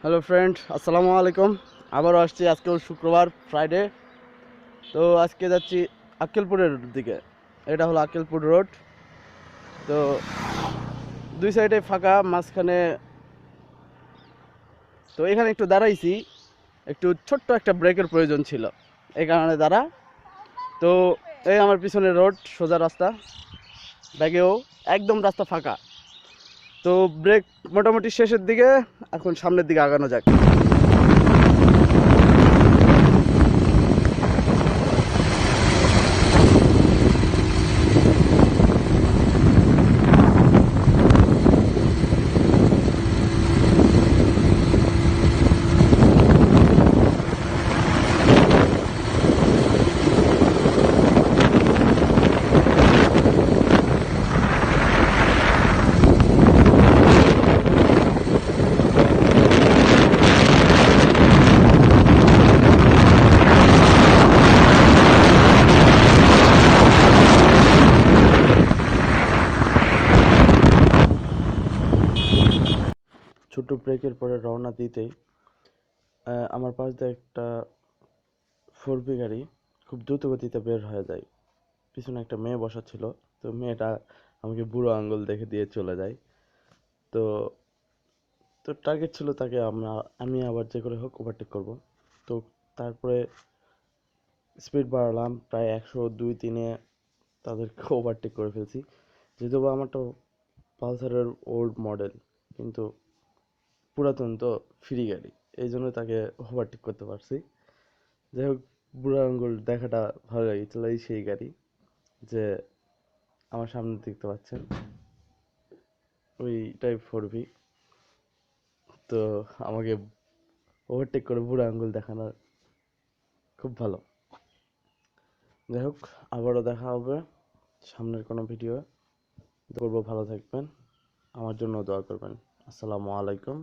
Hello friend, আসসালামু আলাইকুম। আবারও আসছি, আজকেও শুক্রবার, ফ্রাইডে। তো আজকে যাচ্ছি আক্কেলপুরের দিকে। এটা হলো আক্কেলপুর রোড। তো দুই সাইডে ফাঁকা, মাঝখানে। তো এখানে একটু দাঁড়াইছি, একটু ছোট্ট একটা ব্রেকের প্রয়োজন ছিল, এই কারণে দাঁড়া। তো এই আমার পিছনে রোড, সোজা রাস্তা, ব্যাগেও একদম রাস্তা ফাঁকা। তো ব্রেক মোটামুটি শেষের দিকে, এখন সামনের দিকে আগানো যাক। ছোট ব্রেকের পরে রওনা দিতেই আমার পাশ দিয়ে একটা 4B গাড়ি খুব দ্রুত গতিতে বের হয়ে যায়। পিছনে একটা মেয়ে বসা ছিল। তো মেয়েটা আমাকে বুড়ো আঙ্গুল দেখে দিয়ে চলে যায়। তো তো টার্গেট ছিল তাকে আমি আবার যে করে হোক ওভারটেক করব। তো তারপরে স্পিড বাড়ালাম, প্রায় 102-3-এ তাদেরকে ওভারটেক করে ফেলছি। যেহেতু বা আমারটা পালসারের ওল্ড মডেল, কিন্তু পুরাতন তো ফ্রি গাড়ি, এই জন্য তাকে ওভারটেক করতে পারছি। যাই হোক, বুড়ো আঙ্গুল দেখাটা ভালো লাগছিল। এই সেই গাড়ি যে আমার সামনে দেখতে পাচ্ছেন, ওইটাই 4B। তো আমাকে ওভারটেক করে বুড়ো আঙ্গুল দেখানো খুব ভালো। যাই হোক, আবারও দেখা হবে সামনের কোনো ভিডিও করবো। ভালো থাকবেন, আমার জন্য দোয়া করবেন। আসসালামু আলাইকুম।